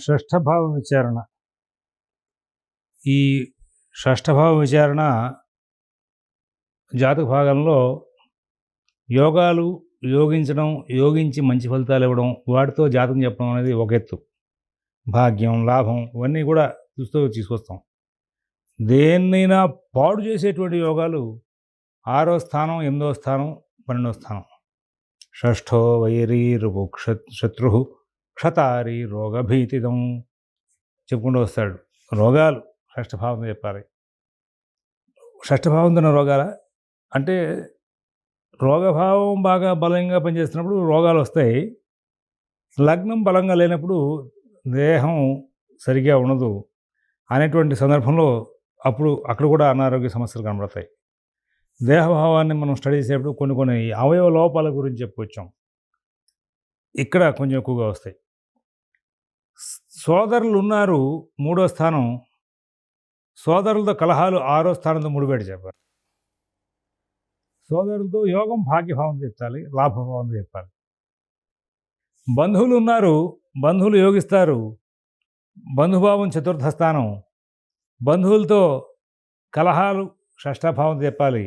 షష్ఠభావ విచారణ. ఈ షష్ఠభావ విచారణ జాతక భాగంలో యోగాలు యోగించడం, యోగించి మంచి ఫలితాలు ఇవ్వడం, వాటితో జాతకం చెప్పడం అనేది ఒక ఎత్తు. భాగ్యం, లాభం ఇవన్నీ కూడా చూస్తూ తీసుకొస్తాం. దేన్నైనా పాడు చేసేటువంటి యోగాలు 6వ స్థానం, 8వ స్థానం, 12వ స్థానం. షష్ఠో వైరీరువు శత్రు క్షతారి రోగభీతిదం చెప్పుకుంటూ వస్తాడు. రోగాలు షష్ఠభావం చెప్పాలి. షష్ఠభావం తిన్న రోగాల అంటే రోగభావం బాగా బలంగా పనిచేస్తున్నప్పుడు రోగాలు వస్తాయి. లగ్నం బలంగా లేనప్పుడు దేహం సరిగా ఉండదు అనేటువంటి సందర్భంలో అక్కడ కూడా అనారోగ్య సమస్యలు కనబడతాయి. దేహభావాన్ని మనం స్టడీ చేసేటప్పుడు కొన్ని అవయవ లోపాల గురించి చెప్పుకొచ్చాం. ఇక్కడ కొంచెం ఎక్కువగా వస్తాయి. సోదరులు ఉన్నారు 3వ స్థానం, సోదరులతో కలహాలు 6వ స్థానంతో ముడిపెట్టి చెప్పాలి. సోదరులతో యోగం భాగ్యభావం చెప్పాలి, లాభభావం చెప్పాలి. బంధువులు ఉన్నారు, బంధువులు యోగిస్తారు, బంధుభావం 4వ స్థానం. బంధువులతో కలహాలు షష్ఠభావం చెప్పాలి.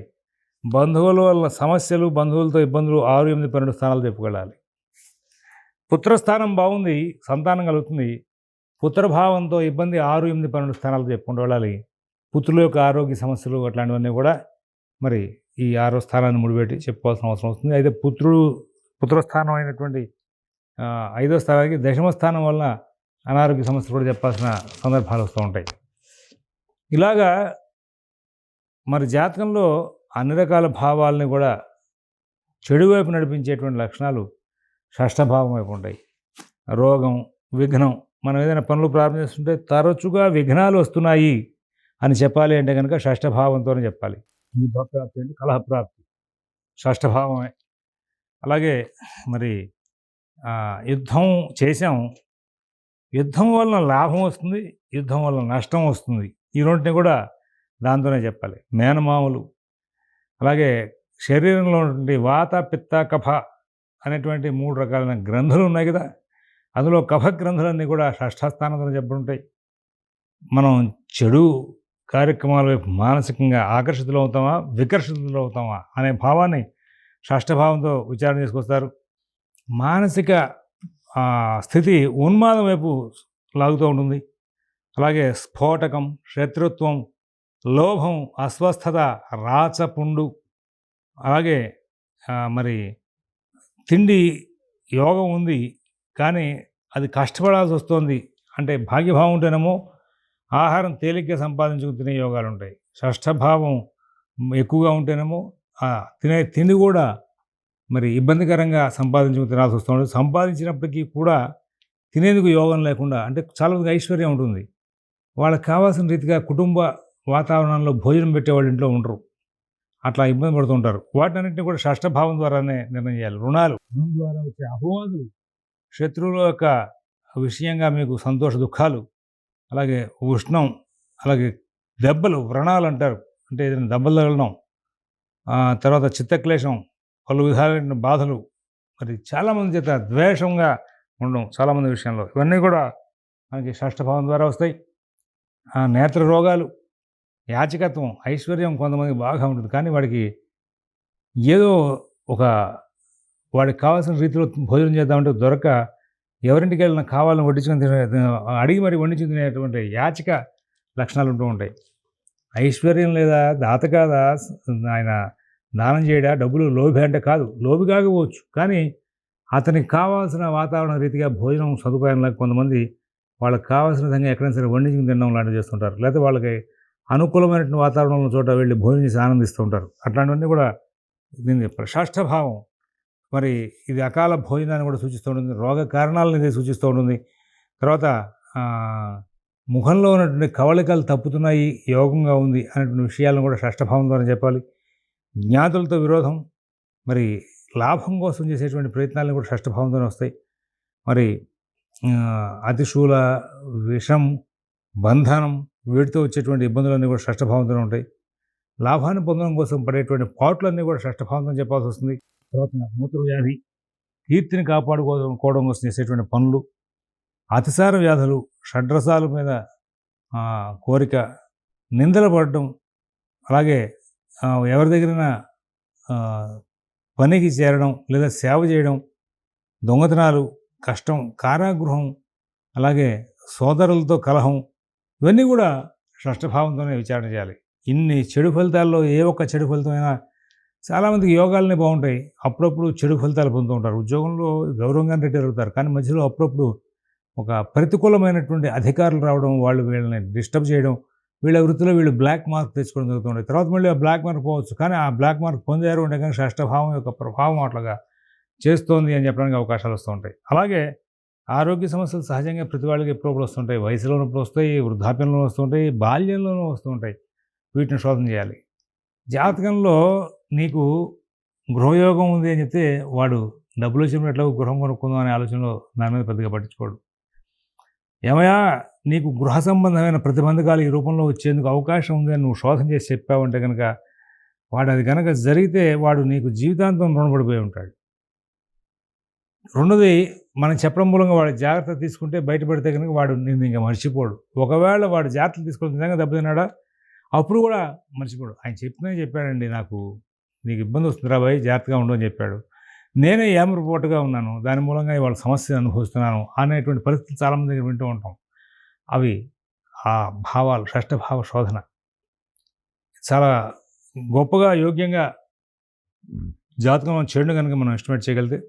బంధువుల వల్ల సమస్యలు, బంధువులతో ఇబ్బందులు 6, 8, 12 స్థానాలు చెప్పుకెళ్ళాలి. పుత్రస్థానం బాగుంది, సంతానం కలుగుతుంది. పుత్రభావంతో ఇబ్బంది 6, 8, 12 స్థానాలు చెప్పుకుంటూ వెళ్ళాలి. పుత్రుల యొక్క ఆరోగ్య సమస్యలు అట్లాంటివన్నీ కూడా మరి ఈ 6వ స్థానాన్ని ముడిపెట్టి చెప్పుకోవాల్సిన అవసరం వస్తుంది. అయితే పుత్రస్థానం అయినటువంటి 5వ స్థానానికి 10వ స్థానం వల్ల అనారోగ్య సమస్యలు కూడా చెప్పాల్సిన సందర్భాలు వస్తూ ఉంటాయి. ఇలాగా మరి జాతకంలో అన్ని రకాల భావాలని కూడా చెడు వైపు నడిపించేటువంటి లక్షణాలు షష్ఠభావం వైపు ఉంటాయి. రోగం, విఘ్నం. మనం ఏదైనా పనులు ప్రారంభిస్తుంటే తరచుగా విఘ్నాలు వస్తున్నాయి అని చెప్పాలి అంటే కనుక షష్ఠభావంతోనే చెప్పాలి. యుద్ధప్రాప్తి అంటే కలహప్రాప్తి షష్ఠభావమే. అలాగే మరి యుద్ధం చేసాం, యుద్ధం వలన లాభం వస్తుంది, యుద్ధం వలన నష్టం వస్తుంది. ఈ రెంటిని కూడా దాంతోనే చెప్పాలి. మేనమామలు, అలాగే శరీరంలో ఉన్నటువంటి వాత, పిత్త, కఫ అనేటువంటి 3 రకాలైన గ్రంథులు ఉన్నాయి కదా, అందులో కఫ గ్రంథులన్నీ కూడా షష్ఠస్థానంతో చెప్పబడుంటాయి. మనం చెడు కార్యక్రమాల వైపు మానసికంగా ఆకర్షితులు అవుతామా, వికర్షితులు అవుతామా అనే భావాన్ని షష్ఠభావంతో విచారణ చేసుకొస్తారు. మానసిక స్థితి ఉన్మాదం వైపు లాగుతూ ఉంటుంది. అలాగే స్ఫోటకం, శత్రుత్వం, లోభం, అస్వస్థత, రాచపుండు, అలాగే మరి తిండి యోగం ఉంది కానీ అది కష్టపడాల్సి వస్తుంది అంటే భాగ్యభావం ఉంటేనేమో ఆహారం తేలిగ్గా సంపాదించుకుని తినే యోగాలు ఉంటాయి. షష్ఠభావం ఎక్కువగా ఉంటేనేమో తినే తిండి కూడా మరి ఇబ్బందికరంగా సంపాదించుకుని తినాల్సి వస్తుంది. సంపాదించినప్పటికీ కూడా తినేందుకు యోగం లేకుండా, అంటే చాలామందికి ఐశ్వర్యం ఉంటుంది, వాళ్ళకి కావాల్సిన రీతిగా కుటుంబ వాతావరణంలో భోజనం పెట్టేవాళ్ళు ఇంట్లో ఉండరు, అట్లా ఇబ్బంది పడుతుంటారు. వాటన్నింటినీ కూడా షష్ఠభావం ద్వారానే నిర్ణయం చేయాలి. రుణం ద్వారా వచ్చే అపవాదులు, శత్రువుల యొక్క విషయంగా మీకు సంతోష దుఃఖాలు, అలాగే ఉష్ణం, అలాగే దెబ్బలు, వ్రణాలు అంటారు, అంటే ఏదైనా దెబ్బలు తగలడం, తర్వాత చిత్తక్లేశం, పలు విధాలైన బాధలు, మరి చాలామంది చేత ద్వేషంగా ఉండడం చాలామంది విషయంలో, ఇవన్నీ కూడా మనకి షష్ఠభావం ద్వారా వస్తాయి. నేత్ర రోగాలు, యాచకత్వం, ఐశ్వర్యం కొంతమందికి బాగా ఉంటుంది కానీ వాడికి ఏదో వాడికి కావాల్సిన రీతిలో భోజనం చేద్దామంటే దొరక ఎవరింటికి వెళ్ళినా కావాలని వడ్డించుకొని అడిగి మరి వండించుకుని తినేటువంటి యాచక లక్షణాలు ఉంటూ ఉంటాయి. ఐశ్వర్యం లేదా, దాత కాదా, ఆయన దానం చేయడా, డబ్బులు లోభి అంటే కాదు, లోభి కాకపోవచ్చు కానీ అతనికి కావాల్సిన వాతావరణ రీతిగా భోజనం సదుపాయంలో కొంతమంది వాళ్ళకి కావాల్సిన విధంగా ఎక్కడైనా సరే వండించుకుని తినడం లాంటివి చేస్తుంటారు. లేకపోతే వాళ్ళకి అనుకూలమైనటువంటి వాతావరణంలో చోట వెళ్ళి భోజనం చేసి ఆనందిస్తూ ఉంటారు. అట్లాంటివన్నీ కూడా దీన్ని షష్ఠభావం. మరి ఇది అకాల భోజనాన్ని కూడా సూచిస్తూ ఉంటుంది, రోగ కారణాలను ఇది సూచిస్తూ ఉంటుంది. తర్వాత ముఖంలో ఉన్నటువంటి కవళికలు తప్పుతున్నాయి, యోగంగా ఉంది అనేటువంటి విషయాలను కూడా షష్ఠభావం ద్వారా చెప్పాలి. జ్ఞాతులతో విరోధం, మరి లాభం కోసం చేసేటువంటి ప్రయత్నాలను కూడా షష్ఠభావంతోనే వస్తాయి. మరి అతిశూల, విషం, బంధనం, వీటితో వచ్చేటువంటి ఇబ్బందులన్నీ కూడా షష్ఠభావంతోనే ఉంటాయి. లాభాన్ని పొందడం కోసం పడేటువంటి పాటులన్నీ కూడా షష్ఠభావంతో చెప్పాల్సి వస్తుంది. తర్వాత మూత్రవ్యాధి, కీర్తిని కాపాడుకోవడం కోసం చేసేటువంటి పనులు, అతిసార వ్యాధులు, షడ్రసాల మీద కోరిక, నిందలు పడడం, అలాగే ఎవరి దగ్గరైనా పనికి చేరడం లేదా సేవ చేయడం, దొంగతనాలు, కష్టం, కారాగృహం, అలాగే సోదరులతో కలహం, ఇవన్నీ కూడా షష్ఠభావంతోనే విచారణ చేయాలి. ఇన్ని చెడు ఫలితాల్లో ఏ ఒక్క చెడు ఫలితమైనా, చాలామందికి యోగాలనే బాగుంటాయి, అప్పుడప్పుడు చెడు ఫలితాలు పొందుతూ ఉంటారు. ఉద్యోగంలో గౌరవంగానే రిటైర్ అవుతారు, కానీ మధ్యలో అప్పుడప్పుడు ఒక ప్రతికూలమైనటువంటి అధికారులు రావడం, వాళ్ళు వీళ్ళని డిస్టర్బ్ చేయడం, వీళ్ళ వృత్తిలో వీళ్ళు బ్లాక్ మార్క్ తెచ్చుకోవడం జరుగుతుంటాయి. తర్వాత మళ్ళీ ఆ బ్లాక్ మార్క్ పోవచ్చు, కానీ ఆ బ్లాక్ మార్క్ పొందారు అంటే కానీ షష్ఠభావం యొక్క ప్రభావం అట్లాగా చేస్తోంది అని చెప్పడానికి అవకాశాలు వస్తూ ఉంటాయి. అలాగే ఆరోగ్య సమస్యలు సహజంగా ప్రతి వాళ్ళకి ఎప్పుడప్పుడు వస్తుంటాయి. వయసులో ఉన్నప్పుడు వస్తాయి, వృద్ధాప్యంలో వస్తుంటాయి, బాల్యంలోనూ వస్తూ ఉంటాయి. వీటిని శోధన చేయాలి. జాతకంలో నీకు గృహయోగం ఉంది అని చెప్తే వాడు డబ్బులు వచ్చినప్పుడు ఎట్లా గృహం కొనుక్కుందాం అనే ఆలోచనలో దాని మీద పెద్దగా పట్టించుకోడు. ఏమయ్యా, నీకు గృహ సంబంధమైన ప్రతిబంధకాలు ఈ రూపంలో వచ్చేందుకు అవకాశం ఉంది అని నువ్వు శోధన చేసి చెప్పావంటే కనుక, వాడు అది కనుక జరిగితే వాడు నీకు జీవితాంతం రుణపడిపోయి ఉంటాడు. రెండోది, మనం చెప్పడం మూలంగా వాడు జాగ్రత్త తీసుకుంటే బయటపడితే కనుక వాడు నిన్ను ఇంకా మర్చిపోడు. ఒకవేళ వాడు జాగ్రత్తలు తీసుకొని నిజంగా దెబ్బతిన్నాడా, అప్పుడు కూడా మర్చిపోడు. ఆయన చెప్పాడండి, నీకు ఇబ్బంది వస్తుందిరా బాయ్, జాగ్రత్తగా ఉండు అని చెప్పాడు. నేనే ఏమరపోటుగా ఉన్నాను, దాని మూలంగా ఇవాళ సమస్యను అనుభవిస్తున్నాను అనేటువంటి పరిస్థితులు చాలామంది దగ్గర వింటూ ఉంటాం. అవి ఆ భావాలు, షష్ఠభావ శోధన చాలా గొప్పగా, యోగ్యంగా జాతకంలో చెడును కనుక మనం ఎస్టిమేట్ చేయగలిగితే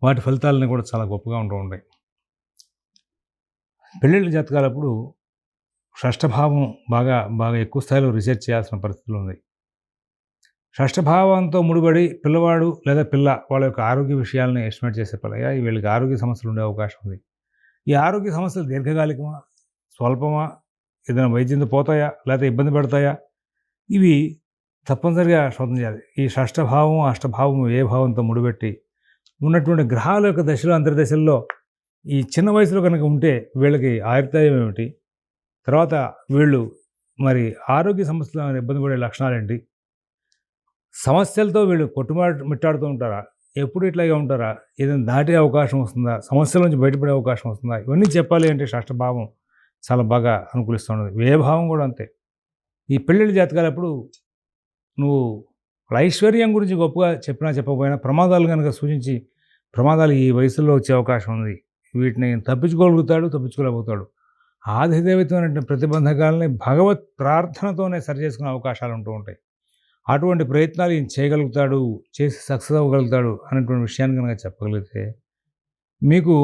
వాటి ఫలితాలని కూడా చాలా గొప్పగా ఉంటూ ఉంటాయి. పెళ్ళిళ్ళ జాతకాలప్పుడు షష్ఠభావం బాగా ఎక్కువ స్థాయిలో రీసెర్చ్ చేయాల్సిన పరిస్థితులు ఉంది. షష్ఠభావంతో ముడిపడి పిల్లవాడు లేదా పిల్ల వాళ్ళ యొక్క ఆరోగ్య విషయాలను ఎస్టిమేట్ చేసే పనిగా వీళ్ళకి ఆరోగ్య సమస్యలు ఉండే అవకాశం ఉంది. ఈ ఆరోగ్య సమస్యలు దీర్ఘకాలికమా, స్వల్పమా, ఏదైనా వైద్యంతో పోతాయా, లేకపోతే ఇబ్బంది పడతాయా, ఇవి తప్పనిసరిగా శోధన చేయాలి. ఈ షష్ఠభావం, అష్టభావం ఏ భావంతో ముడిపెట్టి ఉన్నటువంటి గ్రహాల యొక్క దశలు, అంతర్దశల్లో ఈ చిన్న వయసులో కనుక ఉంటే వీళ్ళకి ఆయుర్దాయం ఏమిటి, తర్వాత వీళ్ళు మరి ఆరోగ్య సమస్యలు ఇబ్బంది పడే లక్షణాలు ఏంటి, సమస్యలతో వీళ్ళు మిట్టాడుతూ ఉంటారా, ఎప్పుడు ఇట్లాగే ఉంటారా, ఏదైనా దాటే అవకాశం వస్తుందా, సమస్యల నుంచి బయటపడే అవకాశం వస్తుందా, ఇవన్నీ చెప్పాలి అంటే షష్ఠభావం చాలా బాగా అనుకూలిస్తున్నది. వ్యయభావం కూడా అంతే. ఈ పెళ్ళిళ్ళ జాతకాలప్పుడు నువ్వు ఐశ్వర్యం గురించి గొప్పగా చెప్పినా చెప్పకపోయినా ప్రమాదాలు కనుక సూచించి, ప్రమాదాలు ఈ వయసులో వచ్చే అవకాశం ఉంది, వీటిని తప్పించుకోలేకపోతాడు, ఆధిదేవితమైనటువంటి ప్రతిబంధకాలని భగవత్ ప్రార్థనతోనే సరి చేసుకునే అవకాశాలు ఉంటూ ఉంటాయి. అటువంటి ప్రయత్నాలు ఈయన చేయగలుగుతాడు, చేసి సక్సెస్ అవ్వగలుగుతాడు అనేటువంటి విషయాన్ని కనుక చెప్పగలిగితే మీకు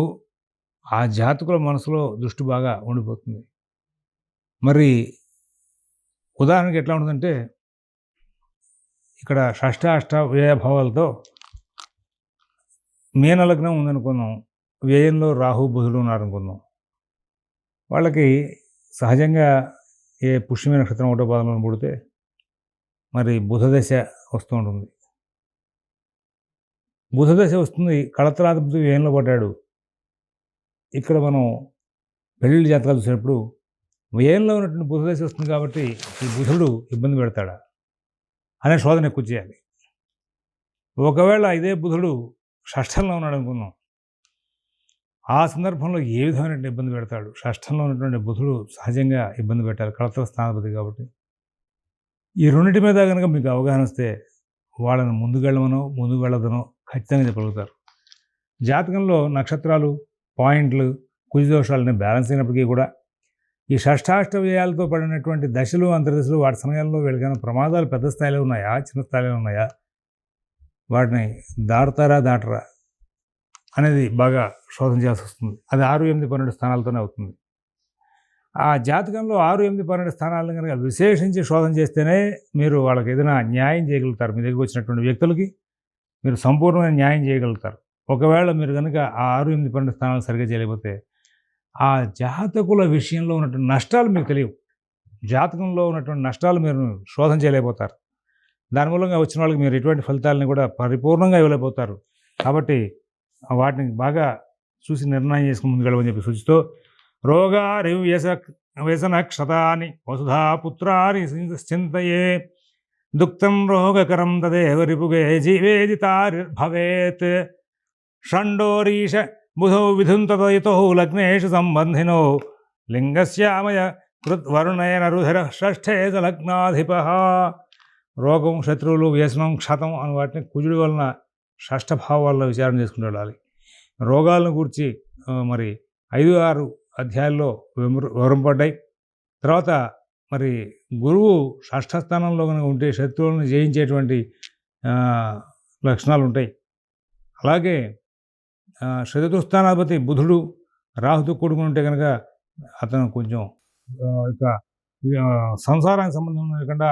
ఆ జాతకుల మనసులో దృష్టి బాగా ఉండిపోతుంది. మరి ఉదాహరణకి ఎట్లా ఉంటుందంటే, ఇక్కడ షష్ఠ అష్ట వ్యయభావాలతో మీనలగ్నం ఉందనుకుందాం, వ్యయంలో రాహు బుధుడు ఉన్నారనుకుందాం. వాళ్ళకి సహజంగా ఏ పుష్యమి నక్షత్రం ఒకటో పాదంలో పుడితే మరి బుధదశ వస్తూ ఉంటుంది. బుధదశ వస్తుంది, కళత్రాధిపతి వ్యయంలో పడ్డాడు. ఇక్కడ మనం పెళ్ళిళ్ళ జాతకాలు చూసినప్పుడు వ్యయంలో ఉన్నటువంటి బుధదశ వస్తుంది కాబట్టి ఈ బుధుడు ఇబ్బంది పెడతాడా అనే శోధన ఎక్కువ చేయాలి. ఒకవేళ ఇదే బుధుడు షష్ఠంలో ఉన్నాడు అనుకుందాం, ఆ సందర్భంలో ఏ విధమైన ఇబ్బంది పెడతాడు. షష్ఠంలో ఉన్నటువంటి బుధుడు సహజంగా ఇబ్బంది పెట్టాలి, కళత్ర స్థానాధిపతి కాబట్టి. ఈ రెండింటి మీద కనుక మీకు అవగాహన వస్తే వాళ్ళని ముందుకు వెళ్ళదనో ఖచ్చితంగా చెప్పగలుగుతారు. జాతకంలో నక్షత్రాలు, పాయింట్లు, కుజదోషాలని బ్యాలెన్స్ అయినప్పటికీ కూడా ఈ షష్ఠాష్ట వ్యయాలతో పడినటువంటి దశలు, అంతర్దశలు, వాటి సమయాల్లో వీళ్ళకైనా ప్రమాదాలు పెద్ద స్థాయిలో ఉన్నాయా, చిన్న స్థాయిలో ఉన్నాయా, వాటిని దాటరా అనేది బాగా శోధన చేయాల్సి వస్తుంది. అది 6, 8, 12 స్థానాలతోనే అవుతుంది. ఆ జాతకంలో 6, 8, 12 స్థానాలను కనుక విశేషించి శోధన చేస్తేనే మీరు వాళ్ళకి ఏదైనా న్యాయం చేయగలుగుతారు. మీ దగ్గరికి వచ్చినటువంటి వ్యక్తులకి మీరు సంపూర్ణమైన న్యాయం చేయగలుగుతారు. ఒకవేళ మీరు కనుక ఆ 6, 8, 12 స్థానాలు సరిగ్గా చేయలేకపోతే ఆ జాతకుల విషయంలో ఉన్నటువంటి నష్టాలు మీకు తెలియవు. జాతకంలో ఉన్నటువంటి నష్టాలు మీరు శోధన చేయలేకపోతారు. దాని మూలంగా వచ్చిన వాళ్ళకి మీరు ఎటువంటి ఫలితాలని కూడా పరిపూర్ణంగా ఇవ్వలేకపోతారు. కాబట్టి వాటిని బాగా చూసి నిర్ణయం చేసుకుని ముందుకు వెళ్ళమని చెప్పి సూచిస్తూ, రోగారి వ్యసనక్షతాని వసుధాపుత్రాని చింతయే దుఃఖం రోగకరం తదేవ రిపుగే జీవేదితారిర్భవేత్ షండోరీష బుధౌ విధుంతతో లగ్నేషు సంబంధినో లింగస్యామయ కృద్వరుణయన రుధిర షష్ఠే లగ్నాధిప. రోగం, శత్రువులు, వ్యసనం, క్షతం అని వాటిని కుజుడి వలన షష్ఠ భావాల్లో విచారణ చేసుకుంటూ వెళ్ళాలి. రోగాలను గురించి మరి 5-6 అధ్యాయాల్లో వివరింపడ్డాయి. తర్వాత మరి గురువు షష్ఠస్థానంలో కనుక ఉంటే శత్రువులను జయించేటువంటి లక్షణాలు ఉంటాయి. అలాగే చతుర్థానాధిపతి బుధుడు రాహుతో కూడుకుని ఉంటే కనుక అతను కొంచెం ఇక సంసారానికి సంబంధం లేకుండా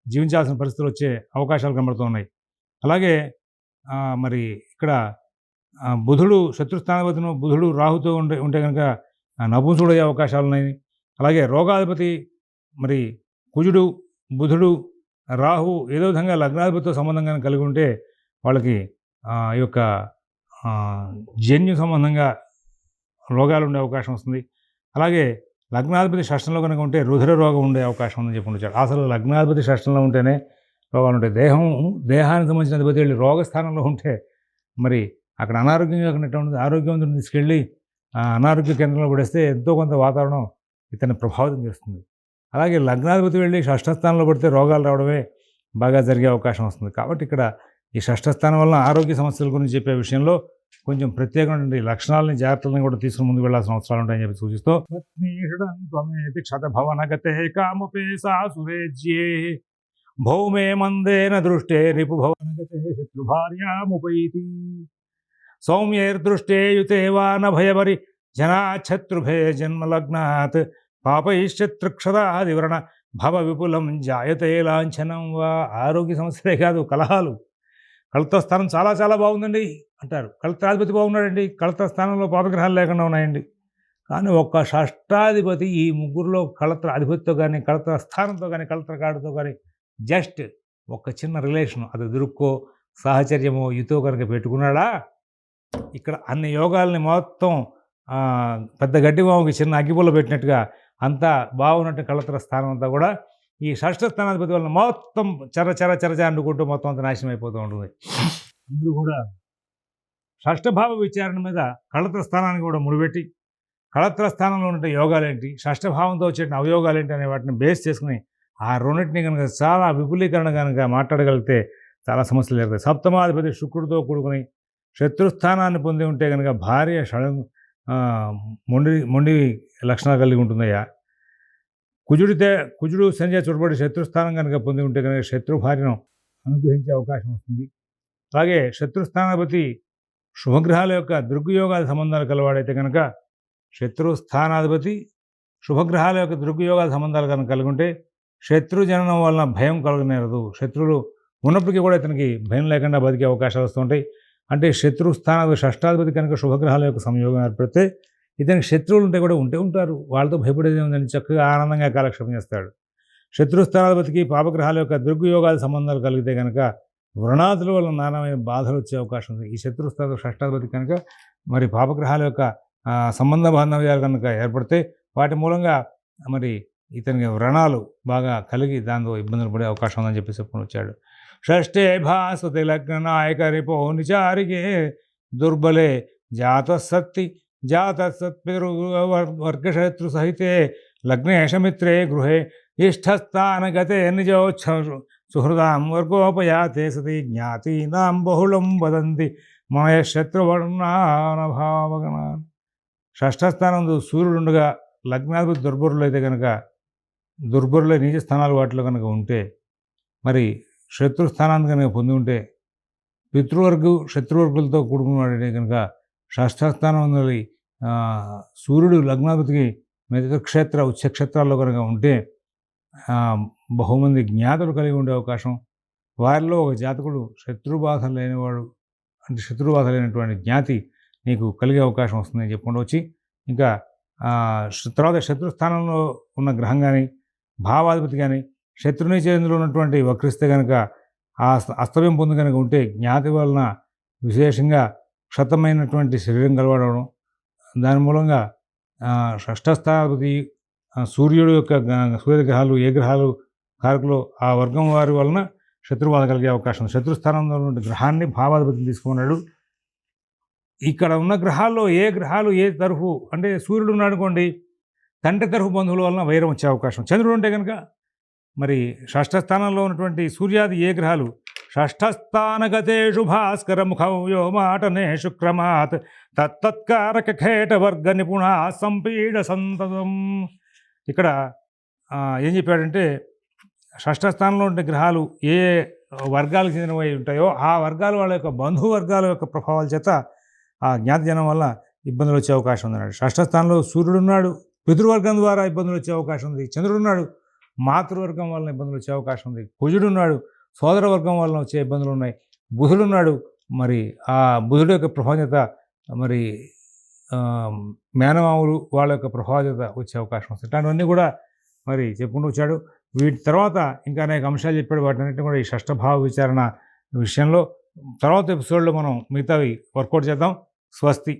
జీవించాల్సిన పరిస్థితులు వచ్చే అవకాశాలు కనబడుతూ ఉన్నాయి. అలాగే మరి ఇక్కడ బుధుడు శత్రుస్థానాధిపతిను బుధుడు రాహుతో ఉంటే కనుక నపుంసుడయ్యే అవకాశాలు ఉన్నాయి. అలాగే రోగాధిపతి మరి కుజుడు, బుధుడు, రాహు ఏదో విధంగా లగ్నాధిపతితో సంబంధంగా కలిగి ఉంటే వాళ్ళకి ఈ యొక్క జన్యు సంబంధంగా రోగాలు ఉండే అవకాశం వస్తుంది. అలాగే లగ్నాధిపతి షష్టంలో కనుక ఉంటే రుధిర రోగం ఉండే అవకాశం ఉందని చెప్పి వచ్చాడు. అసలు లగ్నాధిపతి షష్టంలో ఉంటేనే రోగాలు ఉంటాయి. దేహానికి సంబంధించిన అధిపతి వెళ్ళి రోగస్థానంలో ఉంటే మరి అక్కడ అనారోగ్యంగా ఉంటుంది. ఆరోగ్యవంతుని తీసుకెళ్ళి అనారోగ్య కేంద్రంలో పడేస్తే ఎంతో కొంత వాతావరణం ఇతన్ని ప్రభావితం చేస్తుంది. అలాగే లగ్నాధిపతి వెళ్ళి షష్ఠస్థానంలో పడితే రోగాలు రావడమే బాగా జరిగే అవకాశం వస్తుంది. కాబట్టి ఇక్కడ ఈ షష్ఠస్థానం వలన ఆరోగ్య సమస్యల గురించి చెప్పే విషయంలో కొంచెం ప్రత్యేకమైన లక్షణాలని, జాగ్రత్తలను కూడా తీసుకుని ముందుకు వెళ్ళాల్సిన అవసరాలు ఉంటాయని చెప్పి సూచిస్తూ క్షతభవనగతే కామపేసా సురేజ్యే భౌమే మందేన దృష్టే రిపుభవనగతే శత్రుభార్యాముపైతి సౌమ్యైర్దృష్టే యుతే వా న భయవరి జనాఛత్రుభే జన్మలగ్నాత్ పాపైశ్చత్రుక్షదాదివ్రణ భవ విపులం జాయతే లాంఛనం వా. ఆరోగ్య సమస్యలే కాదు, కలహాలు. కళత్ర స్థానం చాలా చాలా బాగుందండి అంటారు. కళత్రాధిపతి బాగున్నాడండి, కళత్ర స్థానంలో పాపగ్రహాలు లేకుండా ఉన్నాయండి. కానీ ఒక్క షష్టాధిపతి ఈ ముగ్గురులో కళత్ర అధిపతితో కానీ, కళత్ర స్థానంతో కానీ, కళత్ర కాడుతో కానీ జస్ట్ ఒక చిన్న రిలేషన్, అది దురుక్కో సాహచర్యమో యుతో కనుక పెట్టుకున్నాడా ఇక్కడ అన్ని యోగాల్ని మొత్తం పెద్ద గడ్డివాముకి చిన్న అగ్గిపుల్ల పెట్టినట్టుగా అంతా బాగున్నట్టు కళత్ర స్థానం అంతా కూడా ఈ షష్ఠ స్థానాధిపతి వలన మొత్తం చర అనుకుంటూ మొత్తం అంతా నాశనం అయిపోతూ ఉంటుంది. అందరూ కూడా షష్ఠభావ విచారణ మీద కళత్ర స్థానాన్ని కూడా ముడిపెట్టి కళత్ర స్థానంలో ఉండే యోగాలేంటి, షష్ఠభావంతో వచ్చే అవయోగాలేంటి అనే వాటిని బేస్ చేసుకుని ఆ రెండింటిని కనుక చాలా విపులీకరణ కనుక మాట్లాడగలిగితే చాలా సమస్యలు జరుగుతాయి. సప్తమాధిపతి శుక్రుడితో కూడుకుని శత్రుస్థానాన్ని పొంది ఉంటే కనుక భార్య మొండి లక్షణాలు కలిగి ఉంటుందయ్యా. కుజుడు సంజయ చూడబడి శత్రుస్థానం కనుక పొంది ఉంటే కనుక శత్రు భార్యను అనుగ్రహించే అవకాశం వస్తుంది. అలాగే శత్రుస్థానాధిపతి శుభగ్రహాల యొక్క దృగ్యోగాల సంబంధాలు కలవాడైతే కనుక శత్రుస్థానాధిపతి శుభగ్రహాల యొక్క దృగ్యోగాల సంబంధాలు కనుక కలిగి ఉంటే శత్రు జననం వలన భయం కలగనేరదు. శత్రువులు ఉన్నప్పటికీ కూడా ఇతనికి భయం లేకుండా బతికే అవకాశాలు వస్తుంటాయి. అంటే శత్రుస్థానాధిపతి షష్టాధిపతి కనుక శుభగ్రహాల యొక్క సంయోగం ఏర్పడితే ఇతనికి శత్రువులు ఉంటే కూడా ఉంటారు, వాళ్ళతో భయపడేది ఏముందని చక్కగా ఆనందంగా కాలక్షేపం చేస్తాడు. శత్రుస్థానాధిపతికి పాపగ్రహాల యొక్క దృగ్యోగాల సంబంధాలు కలిగితే కనుక వృణాదుల వల్ల నానామైన బాధలు వచ్చే అవకాశం ఉంది. ఈ శత్రుస్థాన షష్టాధిపతి కనుక మరి పాపగ్రహాల యొక్క సంబంధ బాంధవ్యాలు కనుక ఏర్పడితే వాటి మూలంగా మరి ఇతనికి వ్రణాలు బాగా కలిగి దాంతో ఇబ్బందులు పడే అవకాశం ఉందని చెప్పి చెప్పుకొని వచ్చాడు. షష్ఠే భాస్వతి లగ్న నాయక రిపో నిచారికే దుర్బలే జాతసత్పితృవర్గశత్రు సహితే లగ్నేశమిత్రే గృహే ఇష్టస్థానగతే నిజోచ్ఛ సుహృదాం వర్గోపయాతే సతి జ్ఞాతీనాం బహుళం వదంతి మయ శత్రువర్ణానభావగణ. షష్ఠస్థానంలో సూర్యుడుండగా లగ్నాధిపతి దుర్బరులైతే కనుక దుర్బరులై నీచ స్థానాలు వాటిలో కనుక ఉంటే మరి శత్రుస్థానాన్ని కనుక పొంది ఉంటే శత్రువర్గులతో కూడుకున్నాడంటే కనుక షష్ఠస్థానంలో సూర్యుడు లగ్నాధిపతికి మితక్షేత్ర ఉచ్చక్షేత్రాల్లో కనుక ఉంటే బహుమంది జ్ఞాతులు కలిగి ఉండే అవకాశం, వారిలో ఒక జాతకుడు శత్రుబాధ లేనివాడు అంటే శత్రుబాధ లేనటువంటి జ్ఞాతి నీకు కలిగే అవకాశం వస్తుందని చెప్పుకుంటూ వచ్చి ఇంకా తర్వాత శత్రుస్థానంలో ఉన్న గ్రహం కానీ భావాధిపతి కానీ శత్రుని చేతిలో ఉన్నటువంటి వక్రిస్తే కనుక ఆ అస్తవ్యం పొంది కనుక ఉంటే జ్ఞాతి వలన విశేషంగా క్షతమైనటువంటి శరీరం కలవడం, దాని మూలంగా షష్ఠస్థానాధిపతి సూర్యుడు యొక్క సూర్యగ్రహాలు ఏ గ్రహాలు కారకులు ఆ వర్గం వారి వలన శత్రుబాధ కలిగే అవకాశం. శత్రుస్థానంలో ఉన్న గ్రహాన్ని భావాధిపతిని తీసుకున్నాడు. ఇక్కడ ఉన్న గ్రహాల్లో ఏ గ్రహాలు ఏ తరఫు అంటే సూర్యుడు ఉన్నాడు అనుకోండి, తండ్రి తరఫు బంధువుల వలన వైరం వచ్చే అవకాశం. చంద్రుడు ఉంటే కనుక మరి షష్ఠ స్థానంలో ఉన్నటువంటి సూర్యాది ఏ గ్రహాలు షష్ఠస్థానగతేషు భాస్కర ముఖం వ్యోమాటనే శుక్రమాత్ తత్తత్కారక ఖేటవర్గ నిపుణ సంపీడ సంతతం. ఇక్కడ ఏం చెప్పాడంటే షష్ఠ స్థానంలో ఉండే గ్రహాలు ఏ వర్గాలకు చెందినవి ఉంటాయో ఆ వర్గాల వాళ్ళ యొక్క బంధువర్గాల యొక్క ప్రభావాల చేత ఆ జ్ఞాతజనం వల్ల ఇబ్బందులు వచ్చే అవకాశం ఉందన్నాడు. షష్ఠ స్థానంలో సూర్యుడు ఉన్నాడు, పితృవర్గం ద్వారా ఇబ్బందులు వచ్చే అవకాశం ఉంది. చంద్రుడు ఉన్నాడు, మాతృవర్గం వలన ఇబ్బందులు వచ్చే అవకాశం ఉంది. కుజుడు ఉన్నాడు, సోదర వర్గం వలన వచ్చే ఇబ్బందులు ఉన్నాయి. బుధుడు ఉన్నాడు, మరి ఆ బుధుడు యొక్క ప్రభావం చేత మరి మేనమాములు వాళ్ళ యొక్క ప్రభావం చేత వచ్చే అవకాశం వస్తుంది. ఇట్లాంటివన్నీ కూడా మరి చెప్పుకుంటూ వచ్చాడు. వీటి తర్వాత ఇంకా అనేక అంశాలు చెప్పాడు. వాటిని కూడా ఈ షష్ఠభావ విచారణ విషయంలో తర్వాత ఎపిసోడ్లో మనం మిగతావి వర్కౌట్ చేద్దాం. స్వస్తి.